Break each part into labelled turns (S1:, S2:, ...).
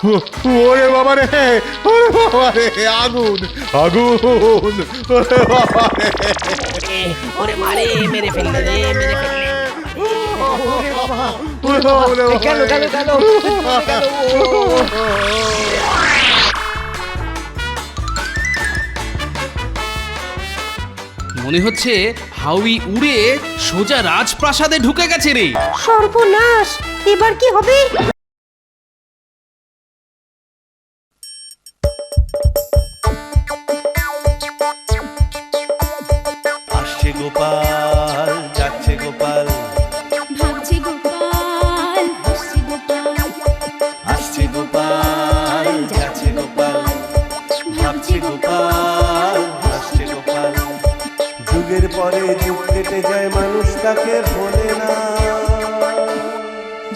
S1: ওরে বাবা রে, ওরে বাবা রে, আগুন আগুন, ওরে বাবা রে।
S2: ওরে মারে, মেরে ফেললে রে, মেরে ফেললে।
S1: ওরে বাবা, ওরে বাবা রে,
S2: গেল গেল গেল গেল।
S3: মনে হচ্ছে হাউই উড়ে সোজা রাজপ্রাসাদে ঢুকে গেছে রে।
S4: সর্বনাশ, এবার কি হবে?
S5: আসছে গোপাল, যাচ্ছে গোপাল,
S6: ভাবছে গোপাল, হাসছে গোপাল,
S5: আসছে গোপাল, যাচ্ছে গোপাল, ভাবছে গোপাল, হাসছে গোপাল। যুগের পরে যুগ কেটে যায়, মানুষ তাকে ভোলে না।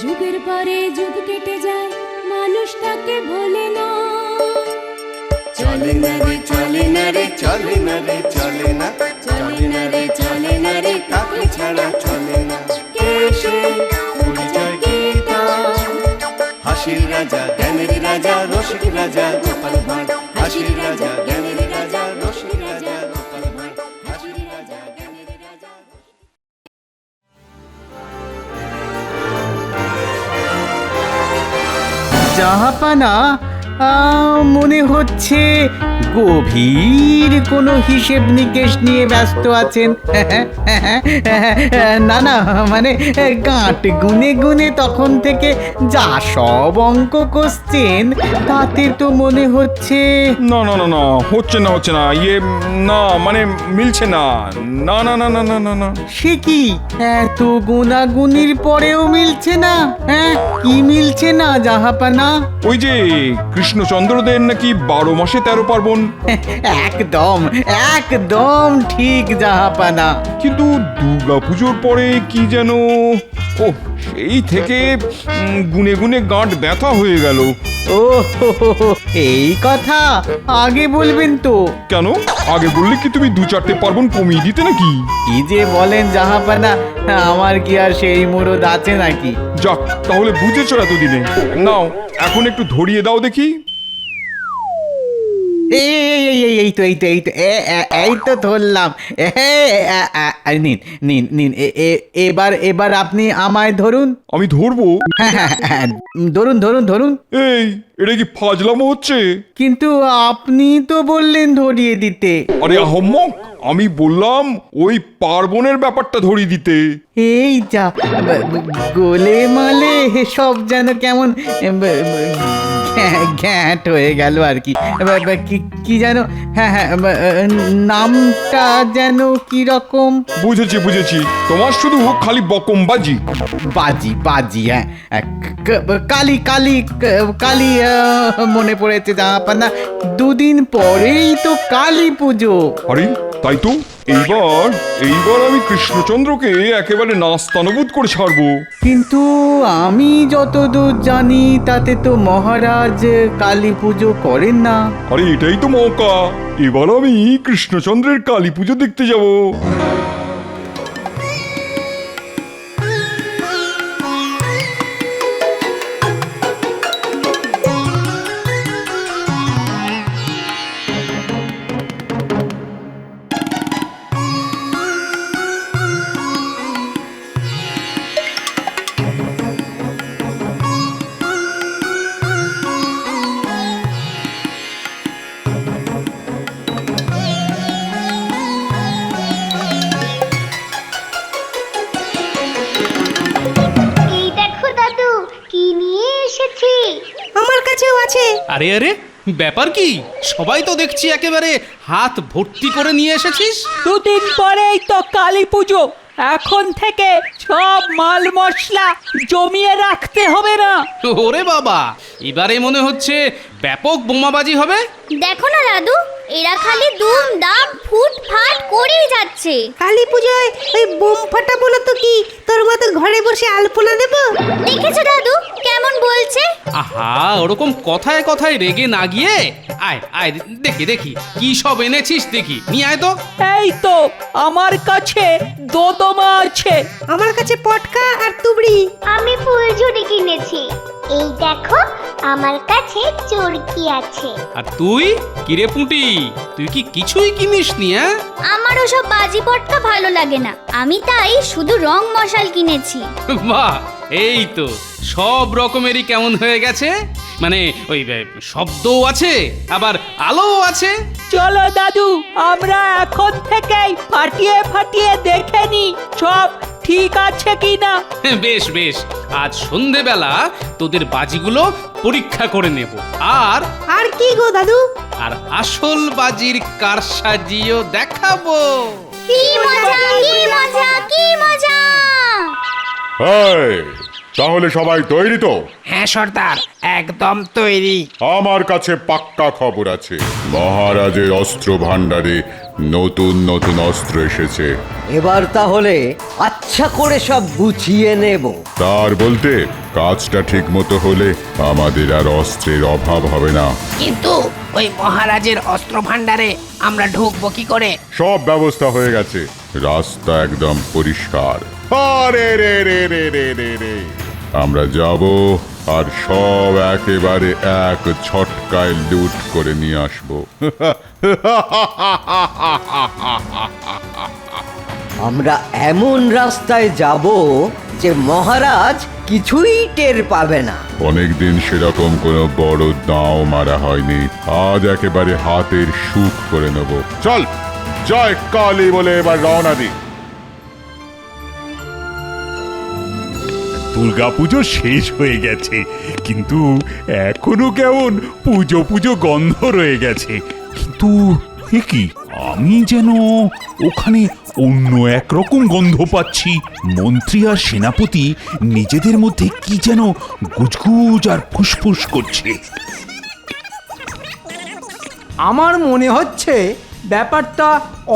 S6: যুগের পরে যুগ কেটে যায়, মানুষ তাকে ভোলে না।
S5: চলে না রে, চলে না রে, চলে না রে, চলে না, চলে না রে, চলে না রে, তাকে ছাড়া চলে না। কে সে? পরিচয় কি তার? হাসির রাজা, জ্ঞানের রাজা, রসিক রাজা গোপাল ভাঁড়। হাসির রাজা, জ্ঞানের রাজা, রসিক রাজা গোপাল ভাঁড়। হাসির রাজা, জ্ঞানের রাজা।
S7: জাহাপানা, মনে হচ্ছে গভীর কোনো হিসেব নিকেশ নিয়ে ব্যস্ত আছেন। না না, মানে গাঁট গুনে গুনে তখন থেকে যা সব অঙ্ক কষছেন, তাতে তো মনে হচ্ছে।
S8: না না না না, হচ্ছে না, হচ্ছে না, না মানে মিলছে না, না না না না না না না।
S7: সে কি, এত গুনাগুনির পরেও মিলছে না? হ্যাঁ, কি মিলছে না জাহাপানা?
S8: ওই যে কৃষ্ণচন্দ্রদের নাকি 12 মাসে 13 পার্বণ।
S7: একদম একদম ঠিক জাহাপানা।
S8: কিন্তু দুর্গাপুজোর পরে কি যেন, ও সেই থেকে গুনে গুনে গাঁট ব্যথা হয়ে গেল।
S7: ও হো হো হো, এই কথা আগে বলবেন তো।
S8: কেন আগে বললে কি তুমি 2-4টে পার্বণ কমিয়ে দিতে নাকি?
S7: কি যে বলেন জাহাপানা, আমার কি আর সেই মুরদ আছে নাকি?
S8: যাক, তাহলে বুঝেছো এতদিনে। নাও এখন একটু ধরিয়ে দাও দেখি।
S7: এই তো ধরলাম। নিন নিন নিন, এবার আপনি আমায় ধরুন।
S8: আমি ধরবো?
S7: হ্যাঁ, ধরুন ধরুন ধরুন।
S8: এই, এটা কি ফাজলামো হচ্ছে?
S7: কিন্তু আপনি তো বললেন ধরিয়ে দিতে।
S8: আরে আহম্মক, আমি বললাম ওই পার্বণের ব্যাপারটা ধরিয়ে দিতে।
S7: এই যা, গোলে মালে সব যেন কেমন ঘ্যাঁট হয়ে গেল আর কি। কি যেন, হ্যাঁ হ্যাঁ, নামটা যেন কি রকম।
S8: বুঝেছি বুঝেছি, তোমার শুধু খালি বকমবাজি।
S7: বাজি বাজি, হ্যাঁ, কালী কালী কালী, মনে পড়েছে জাহাপানা, 2 দিন পরেই তো কালী পুজো।
S8: আরে তাই তো, এইবার আমি কৃষ্ণচন্দ্রকে একেবারে নাস্তানুবোধ করে ছাড়বো।
S7: কিন্তু আমি যতদূর জানি তাতে তো মহারাজ কালী পুজো করেন না।
S8: আরে এটাই তো মৌকা, এবার আমি কৃষ্ণচন্দ্রের কালী পুজো দেখতে যাব।
S4: আমার কাছেও আছে।
S3: আরে আরে, ব্যাপার কি? সবাই তো দেখছি একেবারে হাত ভর্তি করে নিয়ে এসেছিস।
S2: 2 দিন পরেই তো কালী পুজো, এখন থেকে সব মাল মশলা জমিয়ে রাখতে হবে না?
S3: ওরে বাবা, এবারে মনে হচ্ছে ব্যাপক বোমাবাজি হবে।
S6: দেখো না দাদু, এরা খালি দুম দাম ফুট ফাট করেই যাচ্ছে।
S4: কালী পুজোয় ওই বোম ফাটাবো না তো কি, তোর মতো ঘরে বসে আলপনা দেব?
S6: দেখেছো দাদু কেমন বলছে?
S3: আহা, ওরকম কথায় কথায় রেগে না গিয়ে আয় আয়, দেখি দেখি কি সব এনেছিস, দেখি নিয়ে আয় তো।
S2: এই তো আমার কাছে দোদমা আছে।
S4: আমার কাছে পটকা আর তুবড়ি।
S6: আমি ফুলঝুরি কিনেছি। এই দেখো আমার কাছে চরকি আছে।
S3: আর তুই কিরে পুঁটি, তুই কি কিছুই কিনিস নি? হ্যাঁ,
S6: আমার ওসব বাজি পটকা ভালো লাগে না, আমি তাই শুধু রং মশাল কিনেছি।
S3: বাহ, এই তো সব রকমেরই কেমন হয়ে গেছে, মানে ওই শব্দও আছে আবার আলোও আছে।
S2: চলো দাদু, আমরা এখন থেকেই ফাটিয়ে ফাটিয়ে দেখে নি সব ঠিক আছে কিনা।
S3: বেশ বেশ, আজ সন্ধেবেলা তোদের বাজিগুলো পরীক্ষা করে নেব, আর
S4: আর কি গো দাদু?
S3: আর আসল বাজির কারসাজিও দেখাবো।
S6: কি মজা, কি মজা, কি মজা!
S1: এই, তাহলে সবাই তৈরি তো?
S7: হ্যাঁ সর্দার, একদম তৈরি।
S1: আমার কাছে পাক্কা খবর আছে, মহারাজের অস্ত্র ভাণ্ডারে নতুন নতুন অস্ত্র এসেছে।
S9: এবার তাহলে আচ্ছা করে সব গুছিয়ে নেব।
S1: তার বলতে কাজটা ঠিক মতো হলে আমাদের আর অস্ত্রের অভাব হবে না।
S7: কিন্তু ওই মহারাজের অস্ত্র ভাণ্ডারে আমরা ঢুকবো কি করে?
S1: সব ব্যবস্থা হয়ে গেছে, রাস্তা একদম পরিষ্কার। আরে রে রে রে রে রে রে, আমরা যাব আর সব একেবারে এক ছটকায় লুট করে নিয়ে আসবো।
S9: আমরা এমন রাস্তায় যাব যে মহারাজ কিছুই টের পাবে না।
S1: অনেকদিন সেরকম কোনো বড় দাও মারা হয়নি, আজ একেবারে হাতের সুখ করে নেব। চল, জয় কালী বলে এবার রওনা দি।
S10: দুর্গাপুজো শেষ হয়ে গেছে, কিন্তু এখনো কেমন পুজো পুজো গন্ধ রয়ে গেছে। কিন্তু এ কি, আমি যেন ওখানে অন্য একরকম গন্ধ পাচ্ছি। মন্ত্রী আর সেনাপতি নিজেদের মধ্যে কি যেন গুজগুজ আর ফুসফুস করছে।
S2: আমার মনে হচ্ছে ব্যাপারটা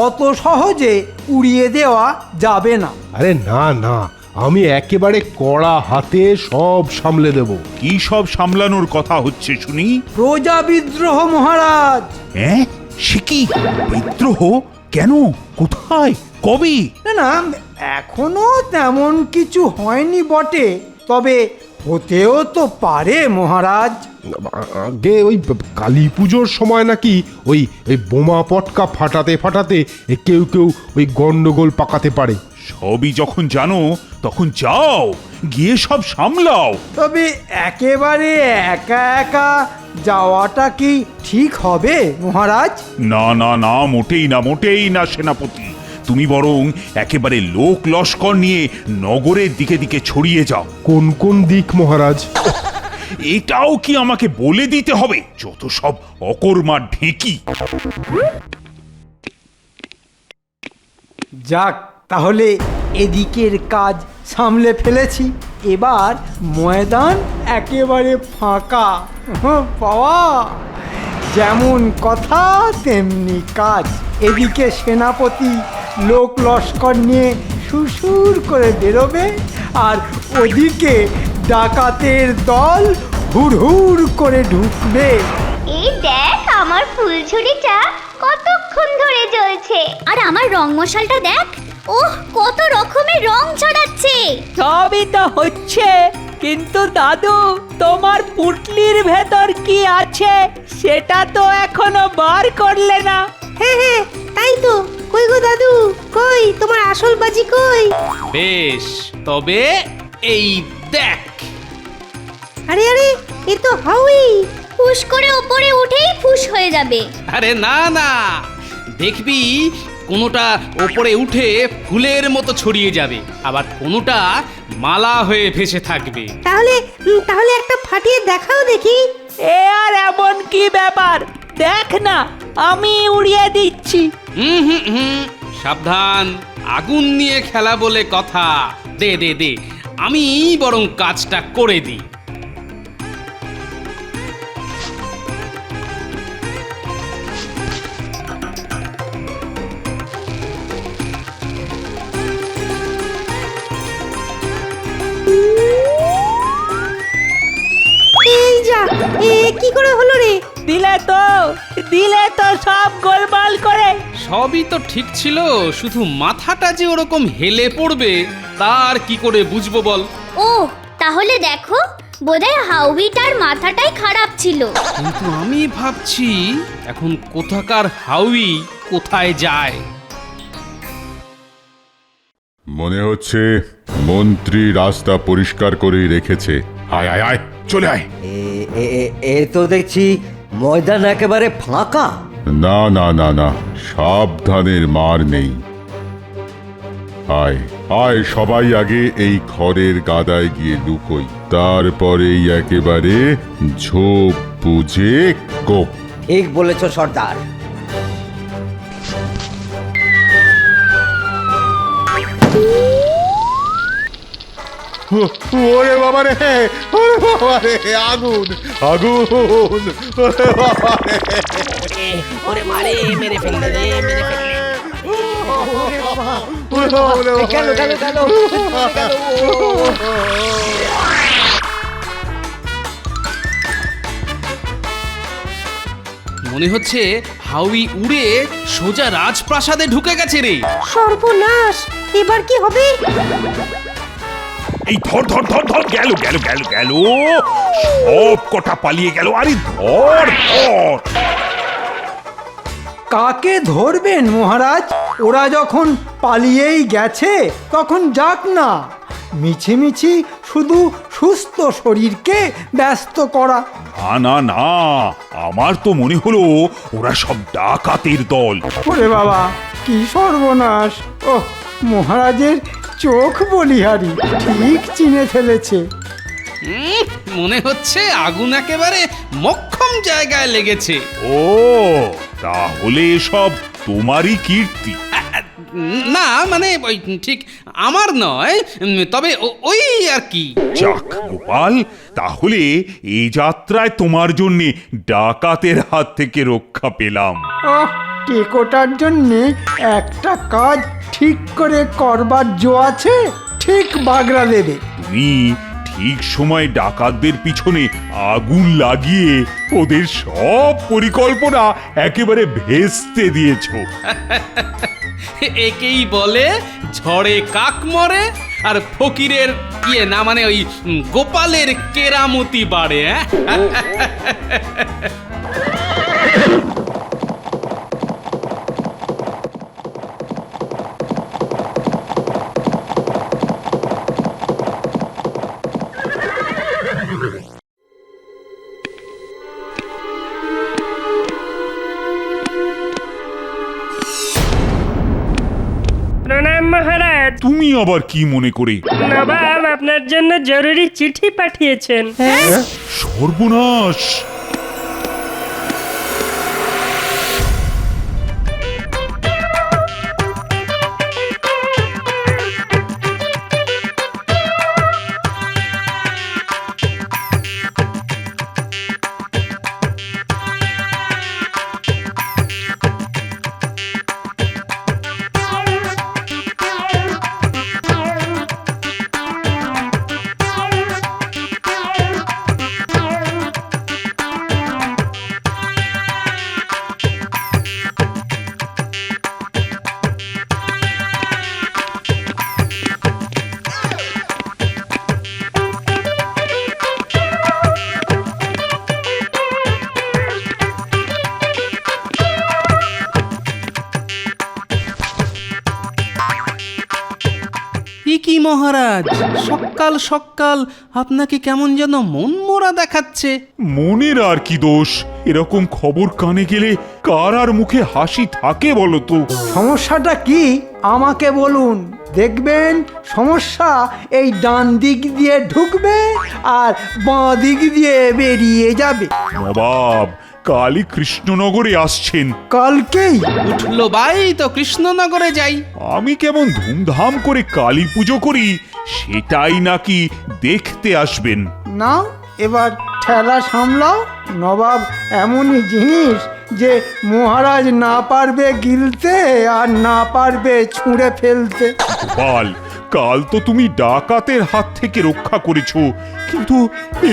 S2: অত সহজে উড়িয়ে দেওয়া যাবে না।
S11: আরে না না, আমি একেবারে কড়া হাতে সব সামলে দেব।
S10: কি সব সামলানোর কথা হচ্ছে শুনি?
S2: প্রজা বিদ্রোহ মহারাজ।
S10: হ্যাঁ, সে কি বিদ্রোহ? কেন, কোথায়, কবে?
S2: না না, এখনো তেমন কিছু হয়নি বটে, তবে হতেও তো পারে মহারাজ।
S11: আগে ওই কালী পুজোর সময় নাকি ওই বোমা পটকা ফাটাতে ফাটাতে কেউ কেউ ওই গন্ডগোল পাকাতে পারে।
S10: সবই যখন জানো তখন যাও, গিয়ে সব সামলাও।
S2: তবে একেবারে একা একা যাওয়াটা কি ঠিক হবে মহারাজ?
S10: না না না, মোটেই না, মোটেই না সেনাপতি। তুমি বরং একেবারে লোক লস্কর নিয়ে নগরের দিকে দিকে ছড়িয়ে যাও।
S11: কোন কোন দিক মহারাজ?
S10: এটাও কি আমাকে বলে দিতে হবে? যত সব অকর্মা ঢেঁকি।
S2: যাক, তাহলে এদিকের কাজ সামলে ফেলেছি, এবার ময়দান একেবারে ফাঁকা। পাওয়া যেমন কথা তেমনি কাজ। এদিকে সেনাপতি লোক লস্কর নিয়ে সুসুর করে বেরোবে, আর ওদিকে ডাকাতের দল হুড়হুড় করে ঢুকবে।
S6: এই দেখ আমার ফুলঝুরিটা কতক্ষণ ধরে জ্বলছে, আর আমার রং মশালটা দেখ, ওহ কত রকমের রং ছড়াচ্ছে।
S2: সবই তো হচ্ছে, কিন্তু দাদু তোমার পুটলির ভেতর কি আছে সেটা তো এখনো বার করলে না।
S4: হ্যাঁ হ্যাঁ, তাই তো। কই গো দাদু, কই তোমার আসল বাজি কই?
S3: বেশ, তবে এই দেখ।
S4: আরে আরে, এ তো হাউই।
S6: ফুস করে ওপরে উঠেই ফুস হয়ে যাবে।
S3: আরে না না, দেখবি কোনোটা ওপরে উঠে ফুলের মতো ছড়িয়ে যাবে, আবার কোনোটা মালা হয়ে ভেসে থাকবে।
S4: তাহলে তাহলে একটা ফাটিয়ে দেখাও দেখি।
S2: এ আর এমন কি ব্যাপার, দেখ না আমি উড়িয়ে দিচ্ছি।
S3: হুম হুম হুম, সাবধান, আগুন নিয়ে খেলা বলে কথা। দে দে দে, আমি বরং কাজটা করে দিই।
S4: এই যা, এ কি করে হলো রে?
S2: দিলে তো সব গোলমাল করে।
S3: সবই তো ঠিক ছিল, শুধু মাথাটা যে ওরকম হেলে পড়বে তার কি করে বুঝবো বল?
S6: ও তাহলে দেখো, বোধহয় হাউইটার মাথাটাই খারাপ ছিল।
S3: কিন্তু আমি ভাবছি এখন কোথাকার হাউই কোথায় যায়।
S1: মনে হচ্ছে মন্ত্রী রাস্তা পরিষ্কার করেই রেখেছে।
S10: আয় আয় আয় চলে আয়।
S9: এ তো দেখছি ময়দান একেবারে ফাঁকা।
S1: না না না না, সাবধানের মার নেই। আয় আয় সবাই আগে এই খড়ের গাদায় গিয়ে লুকোই, তারপরেই একেবারে ঝোপ বুঝে কোপ।
S9: ঠিক বলেছ সর্দার।
S1: ওরে বাবা রে, ওরে বাবা রে, আগুন আগুন, ওরে বাবা রে।
S2: ওরে মারে, মেরে ফেললে রে, মেরে ফেললে।
S1: ওরে বাবা রে,
S9: গেল গেল গেল গেল।
S3: মনে হচ্ছে হাউই উড়ে সোজা রাজপ্রাসাদে ঢুকে গেছে রে।
S4: সর্বনাশ, এবার কি হবে?
S10: এই ধর ধর ধর ধর, গেল গেল গেল গেল, সব কটা পালিয়ে গেল। আরে ধর ধর।
S12: কাকে ধরবেন মহারাজ? ওরা যখন পালিয়েই গেছে তখন যাক না। মিছিমিছি শুধু সুস্থ শরীরকে ব্যস্ত করা।
S10: না না না, আমার তো মনে হলো ওরা সব ডাকাতের দল।
S12: ওরে বাবা, কি সর্বনাশ! ওহ, মহারাজের চোখ বলিহারি, ঠিক চিনে ফেলেছে।
S3: মনে হচ্ছে আগুন একেবারে মক্ষম জায়গায় লেগেছে।
S10: ও, তাহলে সব তোমারই কীর্তি?
S3: না মানে ওই ঠিক আমার নয়, তবে ওই আর কি।
S10: যাক গোপাল, তাহলে এই যাত্রায় তোমার জন্যে ডাকাতের হাত থেকে রক্ষা পেলাম।
S12: ওহ, টেকোটার জন্যে একটা কাজ ঠিক করে করবার জো আছে, ঠিক বাগড়া দেবে।
S10: তুমি ঠিক সময় ডাকাতদের পিছনে আগুন লাগিয়ে ওদের সব পরিকল্পনা একেবারে ভেস্তে দিয়েছো।
S3: একেই বলে ঝড়ে কাক মরে আর ফকিরের না মানে ওই গোপালের কেরামতি বাড়ে।
S13: প্রণাম মহারাজ।
S10: তুমি আবার কি মনে করে?
S13: নবাব আপনার জন্য জরুরি চিঠি পাঠিয়েছেন।
S10: সর্বনাশ!
S3: কি মহারাজ, সকাল সকাল আপনাকে কেমন যেন মন মরা দেখাচ্ছে।
S10: মনের আর কি দোষ? এরকম খবর কানে গেলে কার আর মুখে হাসি থাকে বলো তো?
S12: সমস্যাটা কি আমাকে বলুন, দেখবেন সমস্যা এই ডান দিক দিয়ে ঢুকবে আর বাঁ দিক দিয়ে বেরিয়ে যাবে।
S10: নবাব কালই কৃষ্ণনগরে আসছেন।
S12: কালকেই?
S3: উঠলো বাই তো কৃষ্ণনগরে যাই।
S10: আমি কেমন ধুমধাম করে কালী পুজো করি সেটাই নাকি দেখতে আসবেন।
S12: না, এবার ঠেলা সামলাও। নবাব এমনই জিনিস যে মহারাজ না পারবে গিলতে আর না পারবে ছুঁড়ে ফেলতে।
S10: গোপাল, কাল তো তুমি ডাকাতের হাত থেকে রক্ষা করেছো, কিন্তু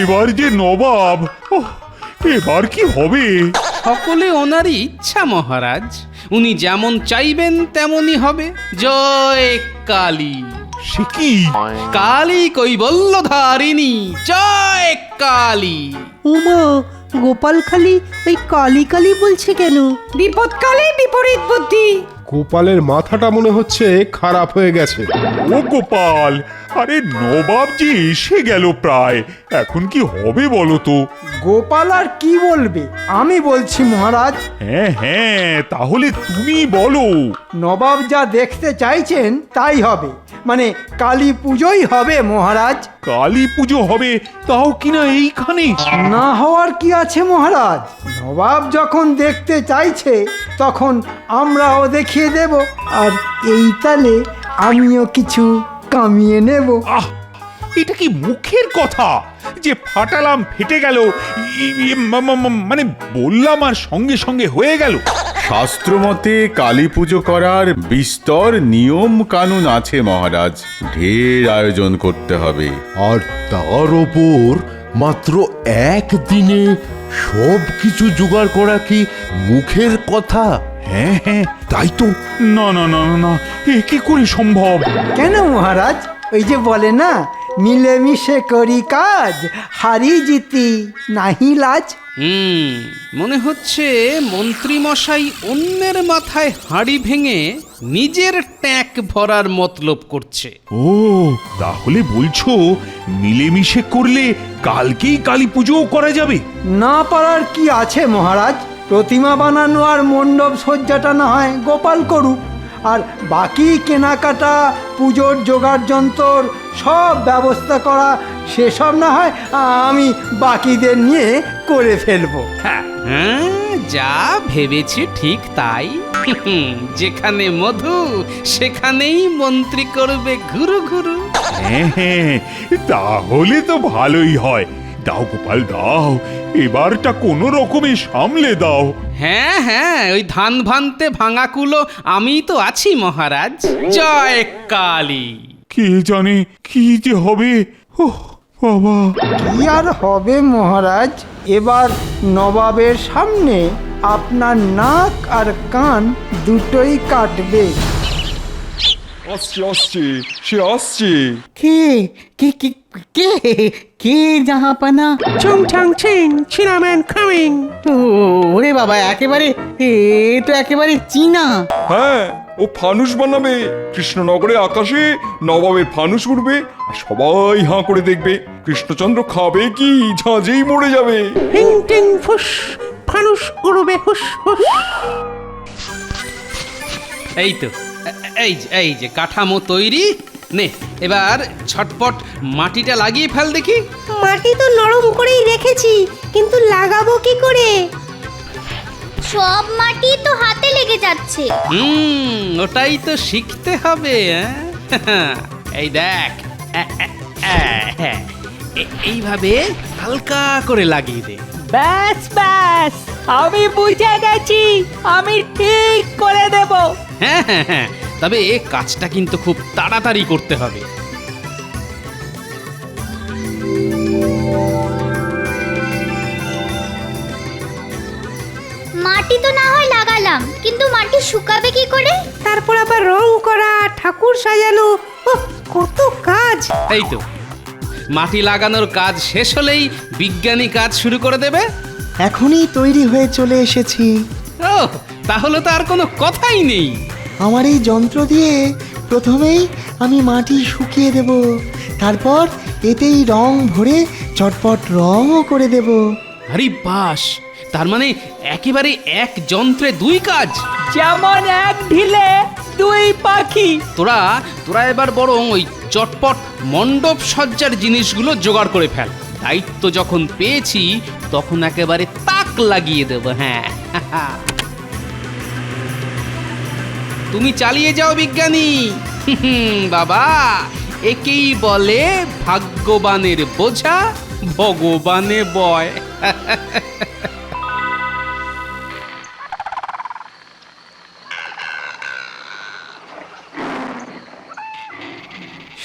S10: এবার যে নবাব, এবার কি হবে?
S3: সকলে ওনারই ইচ্ছা মহারাজ, উনি যেমন চাইবেন তেমনই হবে। জয় কালী।
S10: সে কি?
S3: কালী কৈবল্যধারিণী জয় কালী।
S4: উমা গোপাল খালি ওই কালি কালি বলছে কেন? বিপদকালে বিপরীত বুদ্ধি।
S11: গোপালের মাথাটা মনে হচ্ছে খারাপ হয়ে গেছে।
S10: ও গোপাল, আরে নবাবজি এসে গেল প্রায়, এখন কি হবে বলো তো?
S12: গোপাল আর কি বলবে, আমি বলছি মহারাজ।
S10: হ্যাঁ হ্যাঁ, তাহলে তুমি বলো।
S12: নবাব যা দেখতে চাইছেন তাই হবে, মানে কালী পুজোই হবে মহারাজ।
S10: কালী পুজো হবে, তাও কিনা এইখানে?
S12: না হওয়ার কি আছে মহারাজ, নবাব যখন দেখতে চাইছে তখন আমরাও দেখিয়ে দেব, আর এই তালে আমিও কিছু কামিয়ে নেব।
S10: আহ, এটা কি মুখের কথা যে ফাটালাম ফেটে গেল, মানে বললাম আর সঙ্গে সঙ্গে হয়ে গেল?
S1: শাস্ত্রমতে কালী পুজো করার বিস্তর নিয়ম কানুন আছে মহারাজ, ঢের আয়োজন করতে হবে।
S11: আর তার ওপর মাত্র একদিনে সব কিছু জোগাড় করা কি মুখের কথা?
S10: হ্যাঁ হ্যাঁ, তাই তো। না না না না না, এ কি করে সম্ভব?
S12: কেন মহারাজ, ওই যে বলে না, মিলেমিশে করি কাজ, হারি জিতি নাহি লাজ।
S3: মনে হচ্ছে মন্ত্রী মশাই অন্যের মাথায় হাঁড়ি ভেঙে নিজের ট্যাঁক ভরার মতলব করছে।
S10: ও, তাহলে বলছো মিলেমিশে করলে কালকেই কালী পুজোও করা যাবে?
S12: না পারার কি আছে মহারাজ, প্রতিমা বানানো আর মণ্ডপ সজ্জাটা না হয় গোপাল করুক, আর বাকি কেনাকাটা, পুজোর জোগাড় যন্ত্র সব ব্যবস্থা করা সেসব না হয় আমি বাকিদের নিয়ে করে ফেলবো।
S3: হ্যাঁ, যা ভেবেছি ঠিক তাই। যেখানে মধু সেখানেই মন্ত্রী করবে ঘুরু ঘুরু।
S10: হ্যাঁ হ্যাঁ, তাহলে তো ভালোই হয়। দাও গোপাল দাও, এবারটা কোনো রকমে সামলে দাও।
S3: হ্যাঁ হ্যাঁ, ওই ধান ভানতে ভাঙা কুলো আমি তো আছি মহারাজ। জয় কালী।
S10: কে জানে কি যে হবে। ওহ বাবা,
S12: কি আর হবে মহারাজ, এবার নবাবের সামনে আপনার নাক আর কান দুটোই কাটবে।
S8: আসছে আসছে, সে আসছে।
S7: কে কে কে কে কে জাহাপানা?
S4: Sung Chang Sing ছিনাম্যান coming.
S7: ওরে বাবা, একেবারে এ তো একেবারে চীনা।
S8: হ্যাঁ, ও ফানুস বানাবে। কৃষ্ণনগরে আকাশে নবাবের ফানুস উড়বে, আর সবাই হাঁ করে দেখবে। কৃষ্ণচন্দ্র খাবে কি, ঝাঁঝেই মরে যাবে।
S4: হিং টিং ফুস, ফানুস উড়বে হুস হুস।
S3: এই তো, এই যে কাঠামো তৈরি। নে এবার ছটপট মাটিটা লাগিয়ে ফেল দেখি।
S4: মাটি তো নরম করেই রেখেছি, কিন্তু লাগাবো কি করে?
S6: সব মাটি তো হাতে লেগে যাচ্ছে।
S3: ওটাই তো শিখতে হবে। এই দেখ, এইভাবে হালকা করে লাগিয়ে দে।
S2: ব্যাস ব্যাস, আমি বুঝে গেছি, আমি ঠিক করে দেব।
S3: হ্যাঁ হ্যাঁ হ্যাঁ, তবে কাজটা কিন্তু খুব তাড়াতাড়ি করতে হবে।
S6: মাটি তো না হয় লাগালাম, কিন্তু মাটি শুকাবে কি করে?
S4: তারপর আবার রং করা, ঠাকুর সাজানো, ওহ, কত কাজ।
S3: এই তো, মাটি লাগানোর কাজ শেষ হলেই বিজ্ঞানী কাজ শুরু করে দেবে।
S14: এখনই তৈরি হয়ে চলে এসেছি।
S3: ও, তাহলে তো আর কোনো কথাই নেই।
S14: আমার এই যন্ত্র দিয়ে প্রথমেই আমি মাটি শুকিয়ে দেব, তারপর এতেই রং ভরে চটপট রংও করে দেব।
S3: আরে বাস, তার মানে একেবারে এক যন্ত্রে দুই কাজ।
S2: যেমন এক ঢিলে দুই পাখি।
S3: তোরা এবার বরং ওই চটপট মণ্ডপ সজ্জার জিনিসগুলো জোগাড় করে ফেল। দায়িত্ব যখন পেয়েছি তখন একেবারে তাক লাগিয়ে দেব। হ্যাঁ, তুমি চালিয়ে যাও বিজ্ঞানী। বাবা, একেই বলে ভাগ্যবানের বোঝা ভগবানে বয়।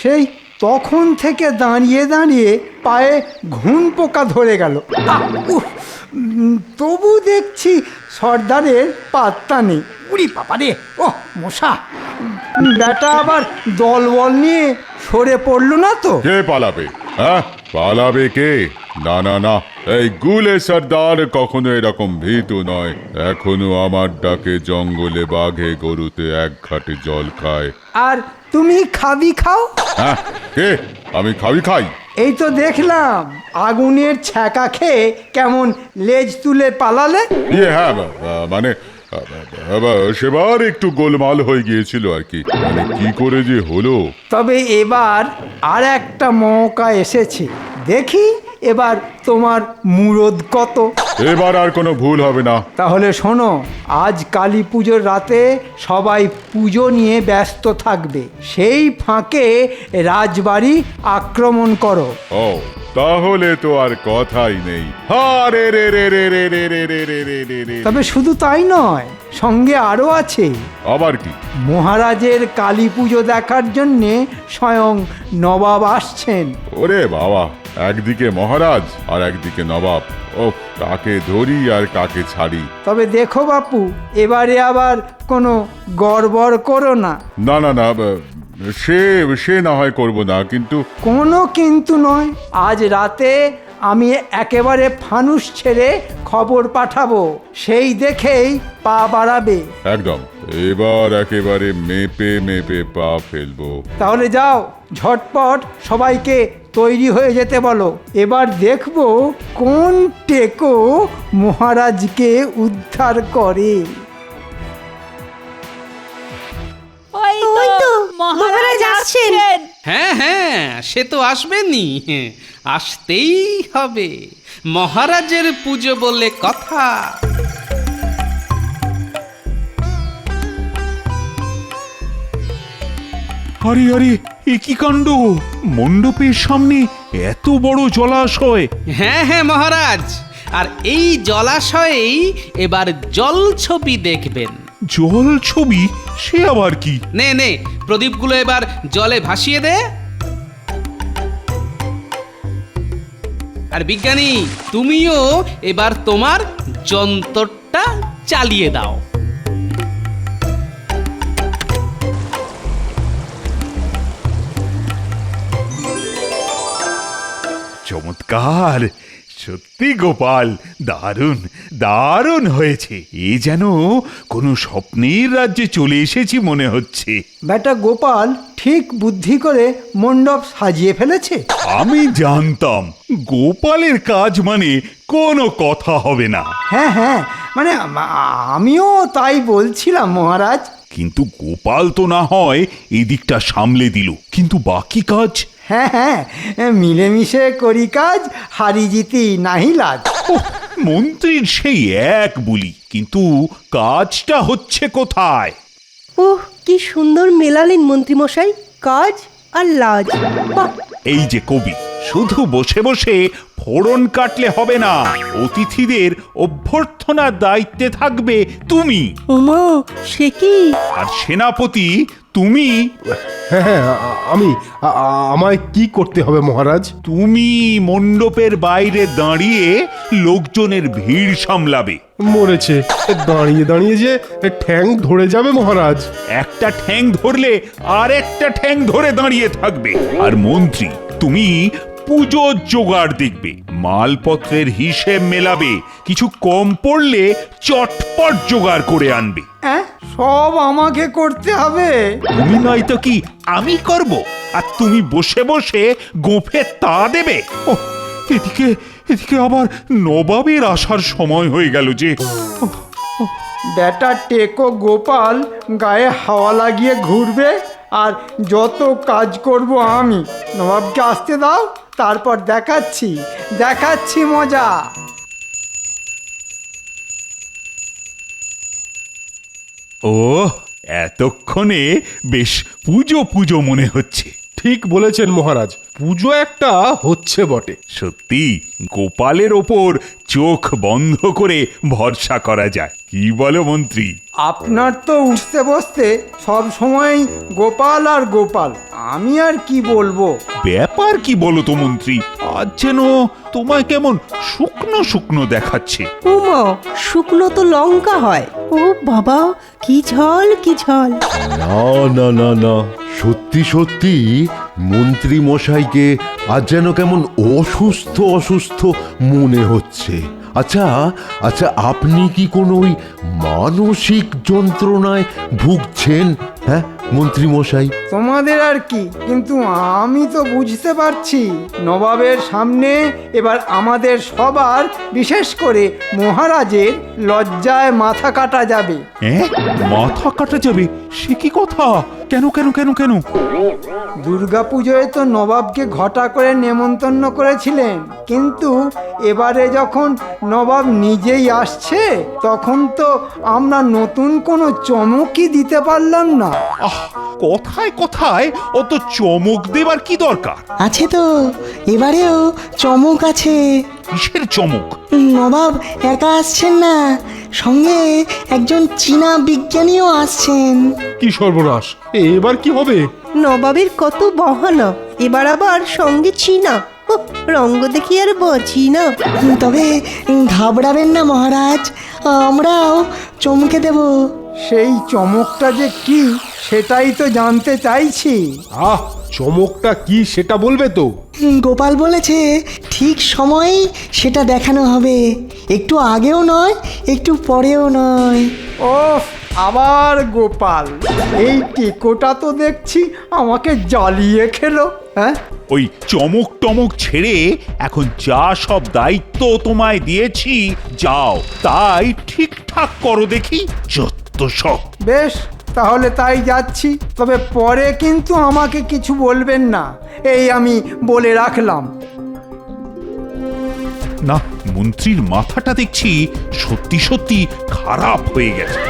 S12: সেই তখন থেকে দাঁড়িয়ে দাঁড়িয়ে পায়ে ঘুণ পোকা ধরে গেল। তবু দেখছি সর্দারের পাত্তা নেই। উড়ি বাবা রে, ও মশা! বেটা আবার দলবল নিয়ে সরে পড়লো না তো?
S1: কে পালাবে? হ্যাঁ, পালাবে কে? না না না, এই গুলে সর্দার কখনো এরকম ভীতু নয়। এখনো আমার ডাকে জঙ্গলে বাঘে গরুতে এক ঘাটে জল খায়।
S12: আর তুমি খাবি খাও?
S1: হ্যাঁ, কে? আমি খাবি খাই?
S12: এই তো দেখলাম আগুনের ছ্যাঁকা খেয়ে কেমন লেজ তুলে পালালে।
S1: হ্যাঁ, মানে সেবার একটু গোলমাল হয়ে গিয়েছিল আর কি, মানে কি করে যে হলো।
S12: তবে এবার আর একটা মৌকা এসেছে, দেখি এবার তোমার মুরদ কত।
S1: এবার আর কোনো ভুল হবে না।
S12: তাহলে শোনো, আজ কালী পুজোর রাতে সবাই পুজো নিয়ে ব্যস্ত থাকবে, সেই ফাঁকে রাজবাড়ি আক্রমণ করো।
S1: ও, তাহলে তো আর কথাই নেই। রে রে রে রে রে রে রে রে রে রে রে রে।
S12: তবে শুধু তাই নয়, সঙ্গে আরো আছে।
S1: আবার কি?
S12: মহারাজের কালী পুজো দেখার জন্যে স্বয়ং নবাব আসছেন।
S1: ওরে বাবা, একদিকে মহারাজ আর একদিকে নবাব। ও, কাকে ধরি আর কাকে ছাড়ি।
S12: তবে দেখো বাপু, এবারে আবার কোনো গড়বড় করো না।
S1: না না না, সে না হয় করব না, কিন্তু
S12: কোনো কিন্তু নয়। আজ রাতে আমি একেবারে ফানুস ছেড়ে খবর পাঠাবো, সেই দেখেই পা বাড়াবে।
S1: একদম, এবার একেবারে মেপে মেপে পা ফেলবো।
S12: তাহলে যাও, ঝটপট সবাইকে তৈরি হয়ে যেতে বলো। এবার দেখবো কোন টেকো মহারাজকে উদ্ধার করে।
S2: ওই তো মহারাজ আসছেন।
S3: হ্যাঁ হ্যাঁ, সে তো আসবেনই, আসতেই হবে। মহারাজের পুজো বলে কথা।
S10: আরে আরে, এ কি কাণ্ড! মণ্ডপের সামনে এত বড় জলাশয়!
S3: হ্যাঁ হ্যাঁ মহারাজ, আর এই জলাশয়েই এবার জল ছবি দেখবেন।
S10: জল ছবি? সে আবার কি?
S3: নে নে, প্রদীপগুলো এবার জলে ভাসিয়ে দে। আর বিজ্ঞানী, তুমিও এবার তোমার যন্ত্রটা চালিয়ে দাও।
S10: চমৎকার! সত্যি গোপাল, দারুণ দারুণ হয়েছে। এ যেন কোনো স্বপ্নের রাজ্যে চলে এসেছি মনে হচ্ছে।
S12: বেটা গোপাল ঠিক বুদ্ধি করে মণ্ডপ সাজিয়ে ফেলেছে।
S10: আমি জানতাম গোপালের কাজ মানে কোনো কথা হবে না।
S12: হ্যাঁ হ্যাঁ, মানে আমিও তাই বলছিলাম মহারাজ।
S10: কিন্তু গোপাল তো না হয় এদিকটা সামলে দিল, কিন্তু বাকি কাজ?
S12: হ্যাঁ হ্যাঁ, মিলেমিশে করি কাজ, হারি জিতি নাহি লাজ।
S10: মন্ত্রীর সেই এক বুলি, কিন্তু কাজটা হচ্ছে কোথায়?
S4: ওহ, কি সুন্দর মেলালেন মন্ত্রীমশাই, কাজ আর লাজ। বাহ!
S10: এই যে কবি, শুধু বসে বসে ফোড়ন কাটলে হবে না, অতিথিদের অভ্যর্থনার দায়িত্বে থাকবে তুমি।
S4: ওমা, সে কি?
S10: আর সেনাপতি তুমি।
S11: হ্যাঁ হ্যাঁ, আমায় কি করতে হবে মহারাজ?
S10: তুমি মণ্ডপের বাইরে দাঁড়িয়ে লোকজনের ভিড় সামলাবে।
S11: মরেছে, দাঁড়িয়ে দাঁড়িয়ে যে ঠ্যাং ধরে যাবে মহারাজ।
S10: একটা ঠ্যাং ধরলে আর একটা ঠ্যাং ধরে দাঁড়িয়ে থাকবে। আর মন্ত্রী, তুমি পুজোর জোগাড় দেখবে, মালপত্রের হিসেব মেলাবে, কিছু কম পড়লে চটপট জোগাড় করে আনবে।
S12: সব আমাকে করতে হবে?
S10: তুমি নয় তো কি আমি করব? আর তুমি বসে বসে গোঁফে তা দেবে? ওহ, এদিকে এদিকে আবার নবাবের আসার সময় হয়ে গেল যে।
S12: বেটা টেকো গোপাল গায়ে হাওয়া লাগিয়ে ঘুরবে, আর যত কাজ করব আমি। নবাবকে আসতে দাও, তারপর দেখাচ্ছি মজা।
S10: ও, এতক্ষণে বেশ পুজো পুজো মনে হচ্ছে।
S11: ঠিক বলেছেন মহারাজ, পুজো একটা হচ্ছে বটে।
S10: সত্যি গোপালের ওপর চোখ বন্ধ করে ভরসা করা যায়। কি বলো মন্ত্রী?
S12: আপনার তো উঠতে বসতে সব সময় গোপাল আর গোপাল, আমি আর কি বলবো।
S10: ব্যাপার কি বলো তো মন্ত্রী, আজ যেন তোমায় কেমন শুকনো শুকনো দেখাচ্ছে।
S4: উমা, শুকনো তো লঙ্কা হয়। ও বাবা, কি ঝাল কি ঝাল।
S15: না না না না, সত্যি সত্যি মন্ত্রী মশাইকে আজ যেন কেমন অসুস্থ অসুস্থ মনে হচ্ছে। আচ্ছা আচ্ছা, আপনি কি কোনো ওই মানসিক যন্ত্রণায় ভুগছেন? হ্যাঁ মন্ত্রী মশাই,
S12: তোমাদের আর কি, কিন্তু আমি তো বুঝতে পারছি নবাবের সামনে এবার আমাদের সবার, বিশেষ করে মহারাজের লজ্জায় মাথা কাটা যাবে।
S10: মাথা কাটা যাবে? সে কি কথা? কেন কেন কেন কেন?
S12: দুর্গাপুজোয় তো নবাবকে ঘটা করে নেমন্তন্ন করেছিলেন, কিন্তু এবারে যখন নবাব নিজেই আসছে তখন তো আমরা নতুন কোনো চমকই দিতে পারলাম না।
S10: কথায় কথায় অত চমক দেবার কি দরকার?
S14: আছে তো, এবারেও চমক আছে।
S10: কিসের চমক?
S14: নবাব একা আসছেন না, সঙ্গে একজন চীনা বিজ্ঞানীও আসছেন।
S11: কি সর্বনাশ, এবার কি হবে?
S4: নবাবের কত বাহানা, এবার আবার সঙ্গে চীনা। উহ, রঙ্গ দেখি আর বাঁচি না।
S14: তবে ঘাবড়াবেন না মহারাজ, আমরাও চমকে দেব।
S12: সেই চমকটা যে কি সেটাই তো জানতে চাইছি।
S11: চমকটা কি সেটা বলবে তো?
S14: গোপাল বলেছে ঠিক সময়েই সেটা দেখানো হবে, একটু আগেও নয় একটু পরেও নয়।
S12: ও আবার গোপাল, এই টেকোটা তো দেখছি আমাকে জ্বালিয়ে খেলো। হ্যাঁ,
S10: ওই চমক টমক ছেড়ে এখন যা সব দায়িত্ব তোমায় দিয়েছি, যাও তাই ঠিকঠাক করো দেখি। যত সব।
S12: বেশ, তাহলে তাই যাচ্ছি, তবে পরে কিন্তু আমাকে কিছু বলবেন না, এই আমি বলে রাখলাম।
S10: না, মন্ত্রীর মাথাটা দেখছি সত্যি সত্যি খারাপ হয়ে গেছে।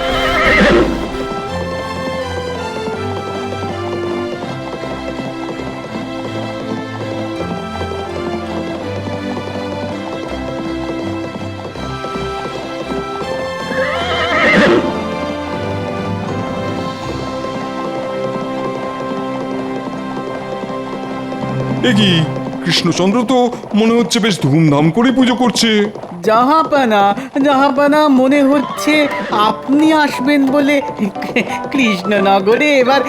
S8: এ কি, কৃষ্ণচন্দ্র তো মনে হচ্ছে বেশ ধুমধাম করে পুজো করছে।
S7: জাহাপানা জাহাপানা, মনে হচ্ছে আপনি আসবেন বলে কৃষ্ণনগরে এবার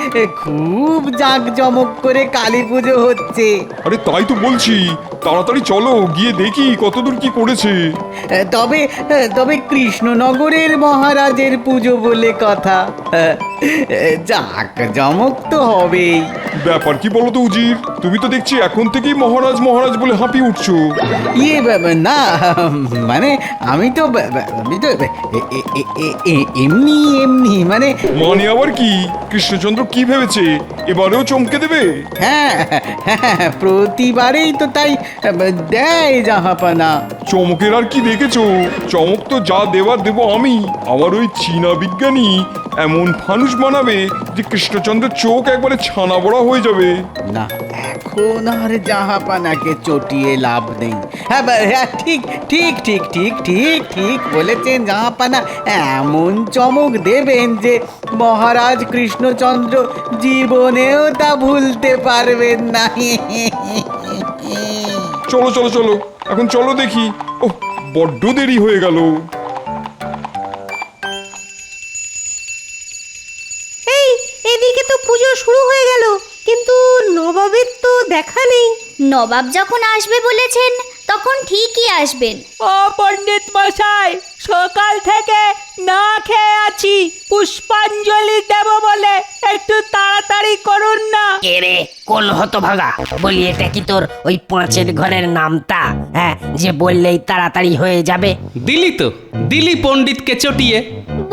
S7: খুব জাঁকজমক করে কালী পুজো হচ্ছে।
S8: আরে তাই তো বলছি, তাড়াতাড়ি চলো গিয়ে দেখি কতদূর কি করেছে।
S7: তবে তবে কৃষ্ণনগরের মহারাজের পুজো বলে কথা, জাঁকজমক তো হবেই।
S8: ব্যাপার কি বলো তো উজির, তুমি তো দেখছি এখন থেকেই মহারাজ মহারাজ বলে হাঁপিয়ে উঠছো।
S7: ইয়ে না, মানে আমি তো এমনি এমনি মানে
S8: আবার কি, কৃষ্ণচন্দ্র কি ভেবেছে এবারেও চমকে দেবে?
S7: হ্যাঁ হ্যাঁ, প্রতিবারেই তো তাই দেয় জাহাপানা।
S8: চমকের আর কি দেখেছো? চমক তো যা দেবার দেবো আমি। আমার ওই চীনা বিজ্ঞানী এমন ফানুস বানাবে যে কৃষ্ণচন্দ্রের চোখ একবারে ছানা বড়া হয়ে যাবে।
S7: না, এখন আর জাহাপানাকে চটিয়ে লাভ নেই। হ্যাঁ, ঠিক ঠিক ঠিক ঠিক ঠিক ঠিক বলেছেন জাহাপানা, এমন চমক দেবেন যে মহারাজ কৃষ্ণচন্দ্র জীবনেও তা ভুলতে পারবেন না।
S8: চলো চলো চলো, এখন চলো দেখি। ওহ, বড্ড দেরি হয়ে গেল।
S4: এই, এদিকে তো পুজো শুরু হয়ে গেল, কিন্তু নবাবের তো দেখা নেই।
S6: নবাব যখন আসবে বলেছেন তখন ঠিকই আসবেন।
S2: ও পণ্ডিত মশাই, সকাল থেকে না খেয়ে আছি, পুষ্পাঞ্জলি দেব বলে একটু তাড়াতাড়ি করুন না।
S16: কে রে, কোন হতভাগা? বলি এটা কি তোর ওই পাঁচের ঘরের নামটা? হ্যাঁ, যে বললেই তাড়াতাড়ি হয়ে যাবে।
S3: দিলি তো, দিলি পণ্ডিতকে চটিয়ে।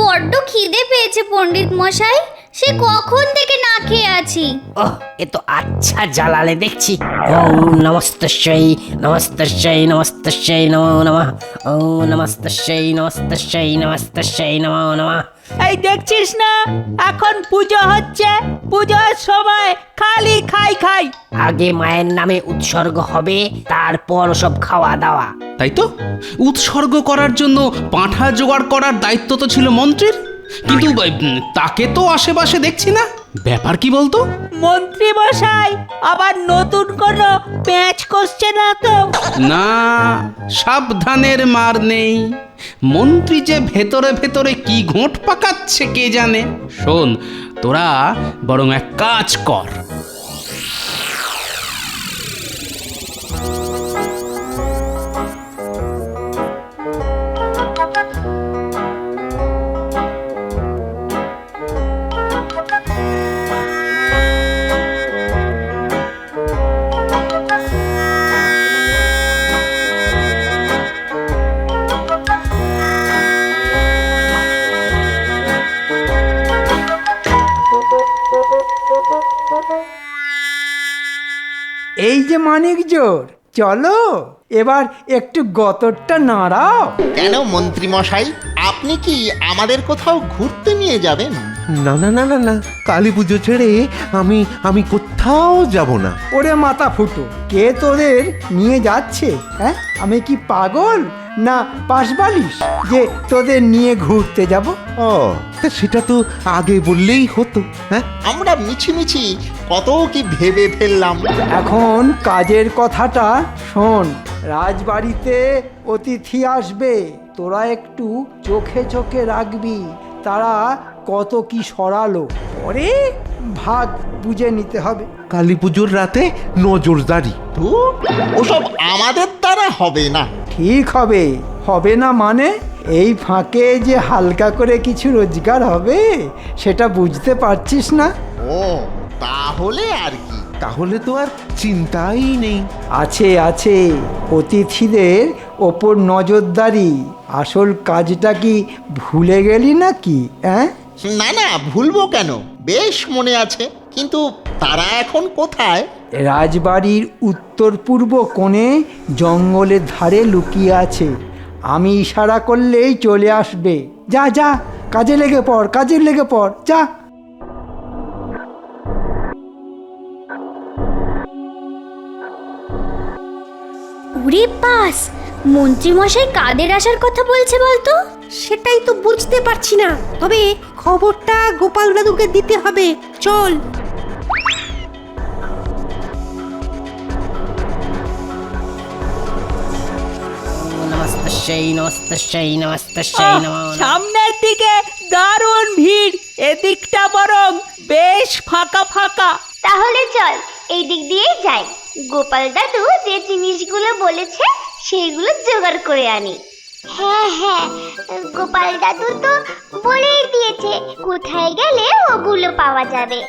S6: বড্ড খিদে পেয়েছে পণ্ডিত মশাই, সে কখন থেকে না খেয়ে আছি।
S16: ওহ, এ তো আচ্ছা জ্বালালে দেখছি। ওম নমস্তস্যৈ নমস্তস্যৈ নমস্তস্যৈ নমো নমঃ। ওম নমস্তস্যৈ নমস্তস্যৈ নমস্তস্যৈ নমো নমঃ।
S2: এই দেখছিস না, এখন পুজো হচ্ছে, পুজোর সময় খালি খাই খাই।
S16: আগে মায়ের নামে উৎসর্গ হবে, তারপর সব খাওয়া দাওয়া।
S3: তাই তো, উৎসর্গ করার জন্য পাঁঠা জোগাড় করার দায়িত্ব তো ছিল মন্ত্রীর, কিন্তু তাকে তো আশেপাশে দেখছি না। ব্যাপার কি বলতো?
S2: মন্ত্রী মশাই আবার নতুন কোনো প্যাঁচ কষছে না তো?
S3: না, সাবধানের মার নেই। মন্ত্রী যে ভেতরে ভেতরে কি ঘোঁট পাকাচ্ছে কে জানে। শোন, তোরা বরং এক কাজ কর,
S12: এই যে মানিক জোর, চলো এবার একটু গতরটা নাড়াও।
S14: কেন মন্ত্রী মশাই, আপনি কি আমাদের কোথাও ঘুরতে নিয়ে যাবেন?
S15: না না না না না, কালী পুজো ছেড়ে আমি কোথাও যাব না।
S12: ওরে মাথা ফুটো, কে তোদের নিয়ে যাচ্ছে? হ্যাঁ, আমি কি পাগল না পাশবালিশ যে তোদের নিয়ে ঘুরতে যাব?
S15: ও, তা সেটা তো আগে বললেই হতো। হ্যাঁ,
S14: আমরা মিছিমিছি কত কি ভেবে ফেললাম।
S12: এখন কাজের কথাটা শোন। রাজবাড়িতে অতিথি আসবে, তোরা একটু চোখে চোখে রাখবি তারা কত কি সরালো, পরে ভাগ বুঝে নিতে হবে।
S15: কালী পুজোর রাতে নজরদারি।
S14: ধুর, ওসব আমাদের দ্বারা হবে না।
S12: ঠিক হবে, হবে না মানে? এই ফাঁকে যে হালকা করে কিছু রোজগার হবে সেটা বুঝতে পারছিস না?
S14: ও, তাহলে আর কি?
S15: তাহলে তো আর চিন্তাই নেই।
S12: আছে আছে, অতিথিদের ওপর নজরদারি। আসল কাজটা কি ভুলে গেলি নাকি? হ্যাঁ,
S14: না না, ভুলবো কেন, বেশ মনে আছে। কিন্তু তারা এখন কোথায়?
S12: রাজবাড়ির উত্তর পূর্ব কোণে জঙ্গলের ধারে লুকিয়ে আছে। আমি ইশারা করলেই চলে আসবে। যা যা, কাজে লেগে পড়, কাজে লেগে পড়, যা।
S6: উরে বাস, মন্ত্রী মশাই কাদের আসার কথা বলছে বলতো?
S4: সেটাই তো বুঝতে পারছি না, তবে খবরটা গোপাল দাদুকে দিতে হবে। চল।
S16: নমস্তস্যৈ নমস্তস্যৈ নমস্তস্যৈ নমো নমঃ।
S2: সামনের দিকে দারুণ ভিড়, এদিকটা বরং বেশ ফাঁকা ফাঁকা।
S6: তাহলে চল এই দিক দিয়েই যাই। গোপাল দাদু যে জিনিসগুলো বলেছে সেগুলো জোগাড় করে আনি। হ্যাঁ হ্যাঁ, গোপাল দাদু তো বলেই দিয়েছে কোথায় গেলে ওগুলো পাওয়া যাবে।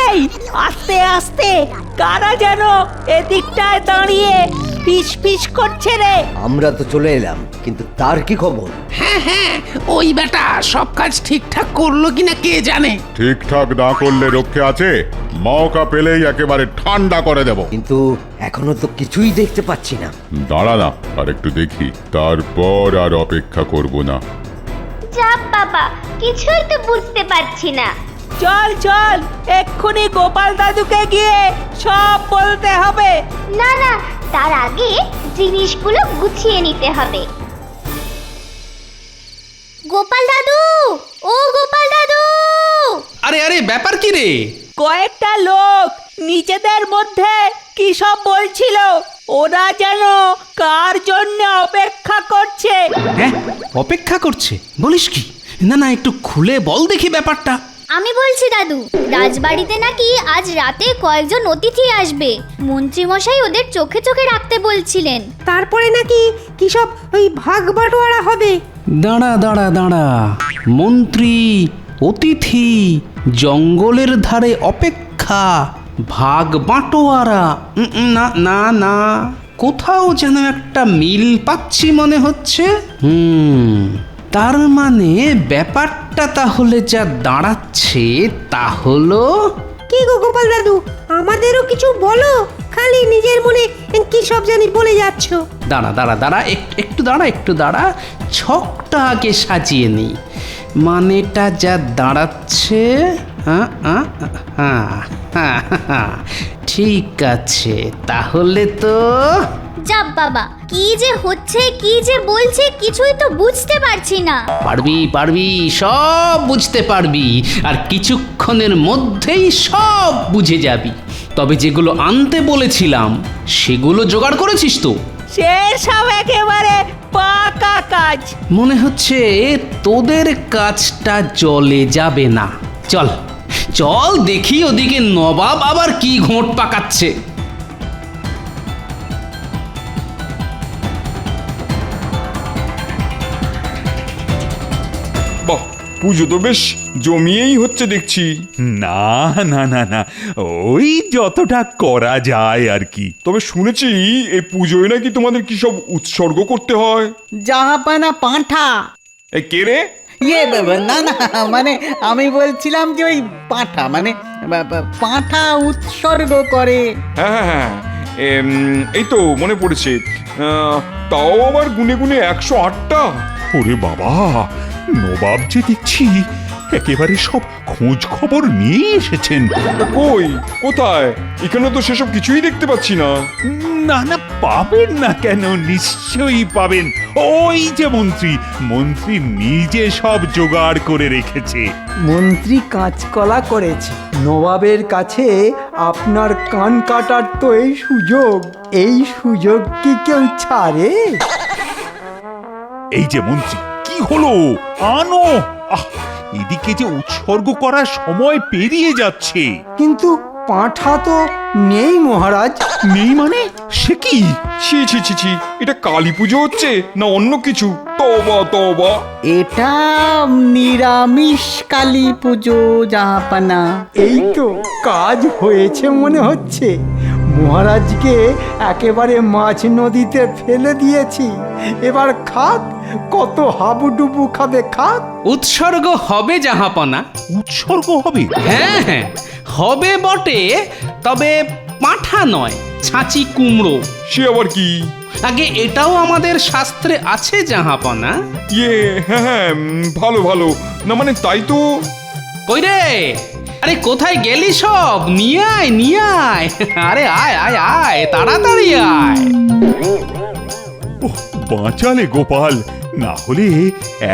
S2: এই আস্তে আস্তে, কারা যেন এদিকটায় দাঁড়িয়ে পিস পিস করছে রে।
S9: আমরা তো চলে এলাম, কিন্তু তার কি খবর?
S3: হ্যাঁ হ্যাঁ, ওই বেটা সব কাজ ঠিকঠাক করলো কিনা কে জানে।
S1: ঠিকঠাক না করলে রক্ষে আছে, মৌকা পেলেই একেবারে ঠান্ডা করে দেব।
S9: কিন্তু এখনো তো কিছুই দেখতে পাচ্ছি না।
S1: দাঁড়া না, আর একটু দেখি, তারপর আর অপেক্ষা করব না।
S6: চাপ বাবা, কিছুই তো বুঝতে পারছি না।
S2: চল চল, এক্ষুনি গোপাল দাদুকে গিয়ে সব বলতে হবে।
S6: না না, তার আগে জিনিসগুলো গুছিয়ে নিতে হবে। গোপাল দাদু, ও গোপাল দাদু!
S3: আরে আরে, ব্যাপার কি রে?
S2: কয়েকটা লোক নিজেদের মধ্যে কি সব বলছিল, ওরা যেন কার জন্য অপেক্ষা করছে।
S3: হ্যাঁ, অপেক্ষা করছে বলিস কি? না না, একটু খুলে বল দেখি ব্যাপারটা।
S6: আমি বলছি দাদু, রাজবাড়িতে নাকি আজ রাতে কয়েকজন অতিথি আসবে। মন্ত্রী মশাই ওদের চোখে চোখে রাখতে বলছিলেন।
S4: তারপরে নাকি কি সব ওই ভাগ বাটোয়ারা হবে।
S3: দাঁড়া দাঁড়া দাঁড়া, মন্ত্রী, অতিথি, জঙ্গলের ধারে অপেক্ষা, ভাগ বাটোয়ারা না না না, কোথাও যেন একটা মিল পাচ্ছি মনে হচ্ছে। তার মানে ব্যাপারটা তাহলে যা দাঁড়াচ্ছে তা হলো,
S4: কি গো গোপাল দাদু, আমাদেরও কিছু বলো, খালি নিজের মনে কি সব জানি বলে যাচ্ছ।
S3: দাঁড়া দাঁড়া দাঁড়া, একটু দাঁড়া, ছকটা আগে সাজিয়ে নিই। মানেটা যা দাঁড়াচ্ছে, ঠিক আছে, তাহলে তো
S6: যা বাবা, কি যে হচ্ছে, কি যে বলছে, কিছুই তো বুঝতে পারছি না।
S3: পারবি, সব বুঝতে পারবি, আর কিছুক্ষণের মধ্যেই সব বুঝে যাবি। তবে যেগুলো আনতে বলেছিলাম সেগুলো জোগাড় করেছিস তো?
S2: সে সব একেবারে পাকা কাজ।
S3: মনে হচ্ছে তোদের কাজটা জলে যাবে না। চল চল দেখি ওদিকে নবাব আবার কি ঘোঁট পাকাচ্ছে।
S8: বাহ, পুজো তো বেশ জমিয়েই হচ্ছে দেখছি।
S10: না না না না, ওই যতটা করা যায় আর কি।
S8: তবে শুনেছি এই পুজোয় নাকি তোমাদের কি সব উৎসর্গ করতে হয়।
S7: জাহাপানা পাঁঠা।
S8: এ কে রে?
S7: না না, মানে আমি বলছিলাম যে ওই পাঁঠা, মানে পাঁঠা উৎসর্গ করে।
S8: হ্যাঁ হ্যাঁ হ্যাঁ, এই তো মনে পড়েছে। তাও আবার গুনে গুনে 108টা।
S10: ওরে বাবা, নবাব যে দেখছি একেবারে সব খোঁজ খবর নিয়ে এসেছেন।
S8: কই, কোথায়? এখানে তো সেসব কিছুই দেখতে পাচ্ছি না।
S10: না না, পাবেন না কেন? নিশ্চয়ই পাবেন। ওই যে মন্ত্রী নিজে সব জোগাড় করে রেখেছে।
S12: মন্ত্রী কাঁচকলা করেছে। নবাবের কাছে আপনার কান কাটার তো এই সুযোগ কি কেউ ছাড়ে?
S10: এই যে মন্ত্রী, কি হলো? আনো। এদিকে যে উৎসর্গ করার সময় পেরিয়ে যাচ্ছে।
S12: কিন্তু পাঁঠা তো নেই মহারাজ।
S10: নেই মানে? সে কি?
S8: ছি ছি ছি ছি, এটা কালী পুজো হচ্ছে না অন্য কিছু? তওবা তওবা।
S7: এটা নিরামিষ কালী পুজো জাহাপানা।
S12: এই তো কাজ হয়েছে মনে হচ্ছে। মহারাজকে একেবারে মাছ নদীতে ফেলে দিয়েছি, এবার খাক, কত হাবুডুবু খাবে খাক।
S3: উৎসর্গ হবে জাহাপনা।
S10: উৎসর্গ হবে?
S3: হ্যাঁ হ্যাঁ হবে বটে, তবে পাঁঠা নয়, ছাঁচি কুমড়ো।
S8: সে আবার কি?
S3: আগে এটাও আমাদের শাস্ত্রে আছে জাহাপনা।
S8: হ্যাঁ হ্যাঁ, ভালো ভালো, না মানে তাই তো।
S3: কই রে, আরে কোথায় গেলি সব? নিয়ে আয়, আরে আয় তাড়াতাড়ি আয়।
S10: বাঁচালে গোপাল, না হলে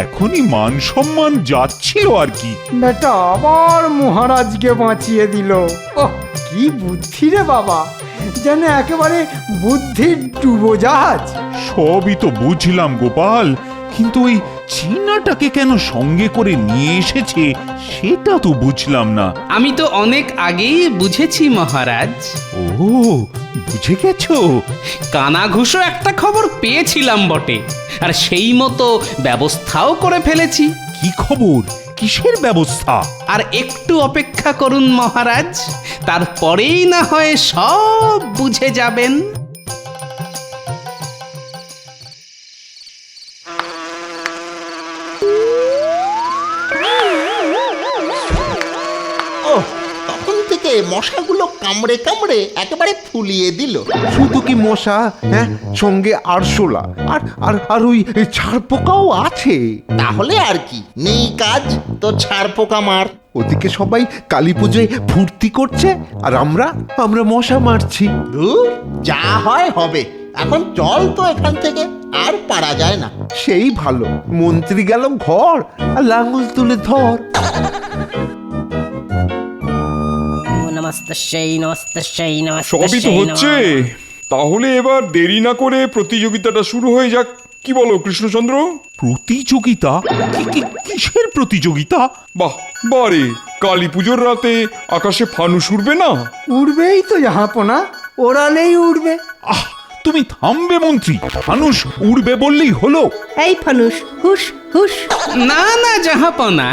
S10: এখনই মান সম্মান যাচ্ছিল আর কি।
S12: বেটা আবার মহারাজকে বাঁচিয়ে দিল। ওহ, কি বুদ্ধি রে বাবা, যেন একেবারে বুদ্ধির ডুবোজাহাজ।
S10: সবই তো বুঝলাম গোপাল, কিন্তু ওই চীনাটাকে কেন সঙ্গে করে নিয়ে এসেছে সেটা তো বুঝলাম না।
S3: আমি তো অনেক আগেই বুঝেছি মহারাজ।
S10: ও, বুঝে গেছো?
S3: কানাঘুষো একটা খবর পেয়েছিলাম বটে, আর সেই মতো ব্যবস্থাও করে ফেলেছি।
S10: কি খবর? কিসের ব্যবস্থা?
S3: আর একটু অপেক্ষা করুন মহারাজ, তারপরেই না হয় সব বুঝে যাবেন।
S17: তখন থেকে মশাগুলো কামড়ে কামড়ে একেবারে ফুলিয়ে দিল।
S15: শুধু কি মশা, হ্যাঁ, সঙ্গে আরশোলা আর আর আর ওই ছাড় পোকাও আছে।
S17: তাহলে আর কি, নেই কাজ তো ছাড় পোকা মার।
S15: ওদিকে সবাই কালী পুজোয় ফুর্তি করছে আর আমরা মশা মারছি।
S17: ধুর, যা হয় হবে। এখন চল তো এখান থেকে, আর পারা যায় না।
S15: সেই ভালো, মন্ত্রী গেল ঘর আর লাঙল তুলে ধর।
S8: সবই তো হচ্ছে, তাহলে এবার দেরি না করে প্রতিযোগিতাটা শুরু হয়ে যাক। কি বলো কৃষ্ণচন্দ্র?
S10: প্রতিযোগিতা? কিসের প্রতিযোগিতা?
S8: বাহ বারে, কালী পুজোর রাতে আকাশে ফানুস উড়বে না?
S12: উড়বেই তো জাহাপনা, ওড়ালেই উড়বে।
S10: তুমি থামবে মন্ত্রী, ফানুস উড়বে বললেই হলো।
S4: এই ফানুস হুস, হুস।
S3: না না জাহাপনা,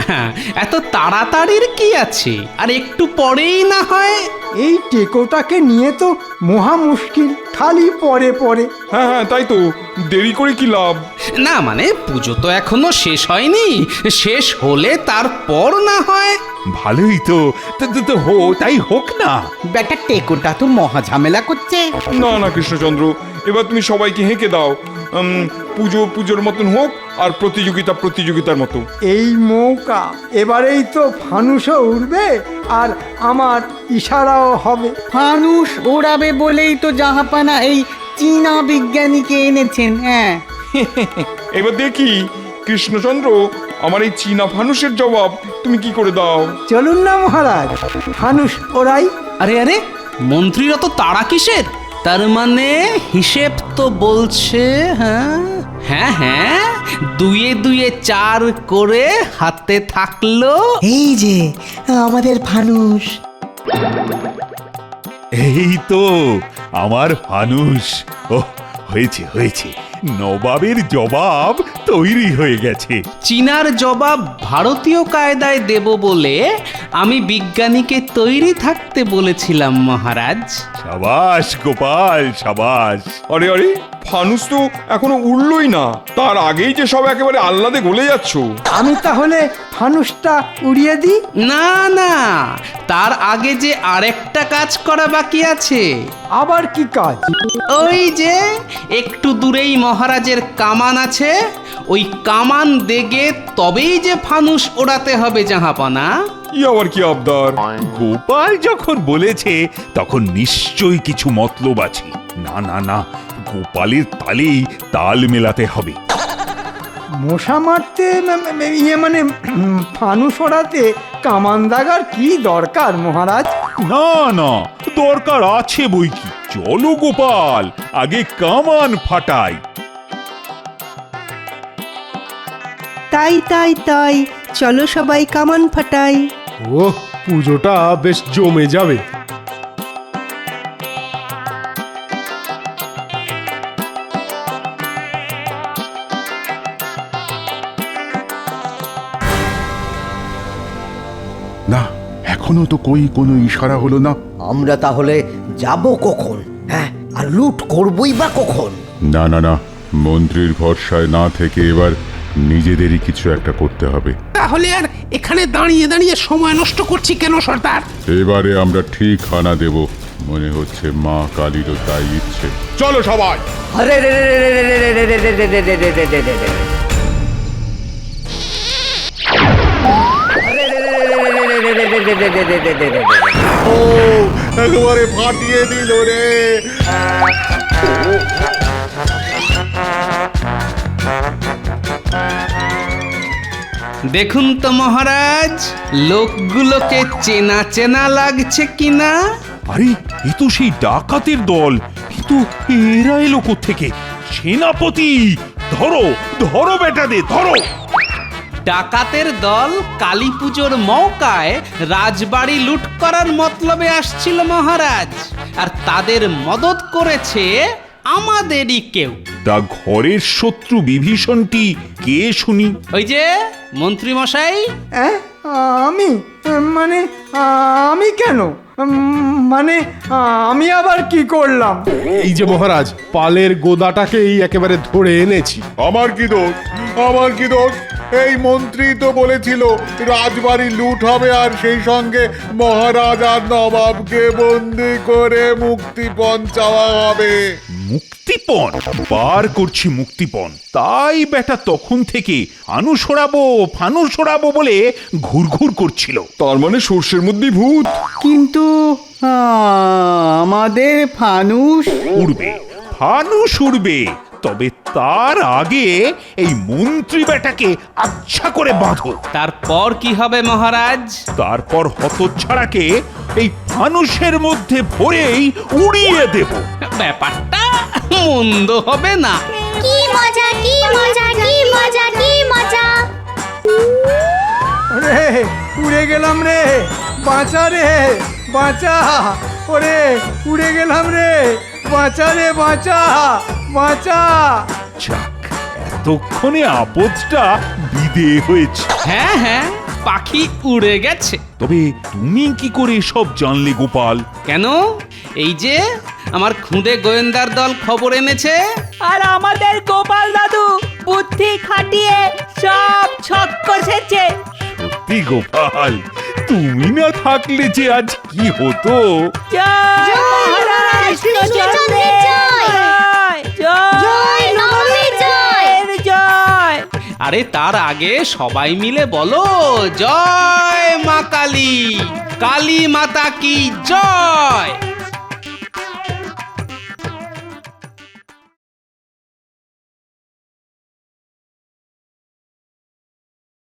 S3: এত তাড়াতাড়ির কি আছে, আর একটু পরেই না হয়।
S12: এই টেকোটাকে নিয়ে তো মহা মুশকিল, খালি পরে পরে।
S8: হ্যাঁ হ্যাঁ, তাই তো, দেরি করে কি লাভ?
S3: না মানে পুজো তো এখনো শেষ হয়নি, শেষ হলে তারপর না হয়।
S10: ভালোই তো, তাই হোক না।
S7: বেটা টেকোটা তো মহা ঝামেলা করছে।
S8: না না কৃষ্ণচন্দ্র, এবার তুমি সবাইকে হেঁকে দাও। পুজোর মতন হোক, আর প্রতিযোগিতার মতো।
S12: এই মৌকা, এবারেই তো ফানুসও উড়বে আর আমার ইশারাও হবে।
S7: ফানুস ওড়াবে বলেই তো জাহাপানা এই চীনা বিজ্ঞানীকে এনেছেন। হ্যাঁ,
S8: এবার দেখি কৃষ্ণচন্দ্র, আমার এই চীনা ফানুসের জবাব তুমি কি করে দাও।
S12: চলুন না মহারাজ, ফানুস ওরাই।
S3: আরে আরে, মন্ত্রীরা তো তাড়া কিসের? তার মানে হিসেব তো বলছে, হ্যাঁ হ্যাঁ হ্যাঁ, দুয়ে দুয়ে 4 করে হাতে থাকলো।
S14: এই যে আমাদের ফানুস।
S10: এই তো আমার ফানুস। ও হয়েছে হয়েছে, নবাবের জবাব তৈরি হয়ে গেছে।
S3: চীনার জবাব ভারতীয় কায়দায় দেব বলে আমি বিজ্ঞানীকে তৈরি থাকতে বলেছিলাম মহারাজ।
S10: সাবাস গোপাল, সাবাস।
S8: আরে আরে, ফানুস তো এখনো উড়লই না, তার আগেই যে সব একেবারে আহ্লাদে গলে যাচ্ছ।
S12: আমি তাহলে ফানুসটা উড়িয়ে দিই।
S3: না না, তার আগে যে আরেকটা কাজ করা বাকি আছে।
S12: আবার কি কাজ?
S3: ওই যে একটু দূরেই মহারাজের কামান আছে, ওই কামান দেগে তবেই যে ফানুস ওড়াতে হবে জাহাপনা।
S8: ই আবার কি আবদার?
S10: গোপাল যখন বলেছে তখন নিশ্চয়ই কিছু মতলব আছে। না না না, গোপালের তালেই তাল মেলাতে হবে।
S12: মশা মারতে মানে ফানুস ওড়াতে কামান দাগার কি দরকার মহারাজ?
S10: না না, দরকার আছে বই কি। চলো গোপাল, আগে কামান ফাটাই।
S4: তাই তাই তাই, চলো সবাই কামান ফাটাই।
S11: ও, পুজোটা বেশ জমে যাবে।
S15: না, এখনো তো কোনো ইশারা হলো না।
S9: আমরা তাহলে যাব কখন? হ্যাঁ, আর লুট করবই বা কখন?
S1: না না না, মন্ত্রীর ভরসায় না থেকে এবার নিজেদেরই কিছু একটা করতে হবে।
S3: তাহলে আর এখানে দাঁড়িয়ে দাঁড়িয়ে সময় নষ্ট করছি কেন সর্দার?
S1: এবারে আমরা ঠিক হানা দেব, মনে হচ্ছে মা কালীরও তাই ইচ্ছে। চলো সবাই।
S9: আরে রে রে রে রে রে রে রে রে রে রে রে রে রে রে রে রে।
S1: ও, একেবারে ফাটিয়ে দিল রে।
S3: দেখুন তো মহারাজ, লোকগুলোকে চেনা চেনা লাগছে কিনা?
S10: আরে, এ তো সেই ডাকাতের দল, কিন্তু এরা এলো কোত্থেকে? সেনাপতি, ধরো ধরো বেটাদের, ধরো।
S3: ডাকাতের দল কালী পুজোর মৌকায় রাজবাড়ি লুট করার মতলবে আসছিল মহারাজ, আর তাদের মদত করেছে আমাদেরই কেউ।
S10: তা ঘরের শত্রু বিভীষণটি কে শুনি?
S3: ওই যে মন্ত্রী মশাই।
S12: আমি মানে আমি কেন? মানে আমি আবার কি করলাম?
S11: এই যে মহারাজ, পালের গোদাটাকেই একেবারে ধরে এনেছি।
S1: আমার কি দোষ? আমার কি দোষ? এই মন্ত্রী তো বলেছিল রাজবাড়ি লুট হবে, আর সেই সঙ্গে মহারাজ আর নবাবকে বন্দি করে মুক্তিপণ চাওয়া হবে।
S10: মুক্তিপণ? বার করছি মুক্তিপণ। তাই বেটা তখন থেকে ফানুস ওড়াবো বলে ঘুরঘুর করছিল।
S8: তার মানে সর্ষের মধ্যে ভূত।
S7: কিন্তু আমাদের ফানুস
S10: উড়বে, তবে তার আগে এই মন্ত্রী বেটাকে আচ্ছা করে বাঁধো।
S3: তারপর কি হবে মহারাজ?
S10: তারপর হতচ্ছাড়াকে এই ফানুসের মধ্যে ভরেই উড়িয়ে দেব।
S3: ব্যাপারটা মন্দ হবে না।
S6: কি মজা, কি মজা, কি মজা, কি মজা!
S12: রে, উড়ে গেলাম রে, বাঁচা রে, বাঁচা! ওরে, উড়ে গেলাম রে, বাঁচা রে, বাঁচা, বাঁচা!
S10: যাক, এত ততক্ষণে আপদটা বিদেয় হয়েছে।
S3: হ্যাঁ হ্যাঁ, পাখি উড়ে গেছে।
S10: তবে তুমি কি করে সব জানলে গোপাল?
S3: কেন, এই যে আমার খুদে গোয়েন্দার দল খবর এনেছে।
S2: আর আমাদের গোপাল দাদু বুদ্ধি খাটিয়ে সব ছক কষেছে।
S10: সত্যি গোপাল, তুমি না থাকলে যে আজ কি হতো।
S2: জয় মহারাজ কৃষ্ণচন্দ্রের জয়! জয় নবমীর জয়! জয়!
S3: আরে তার আগে সবাই মিলে বলো জয় মা কালী, কালী মাতা কি জয়।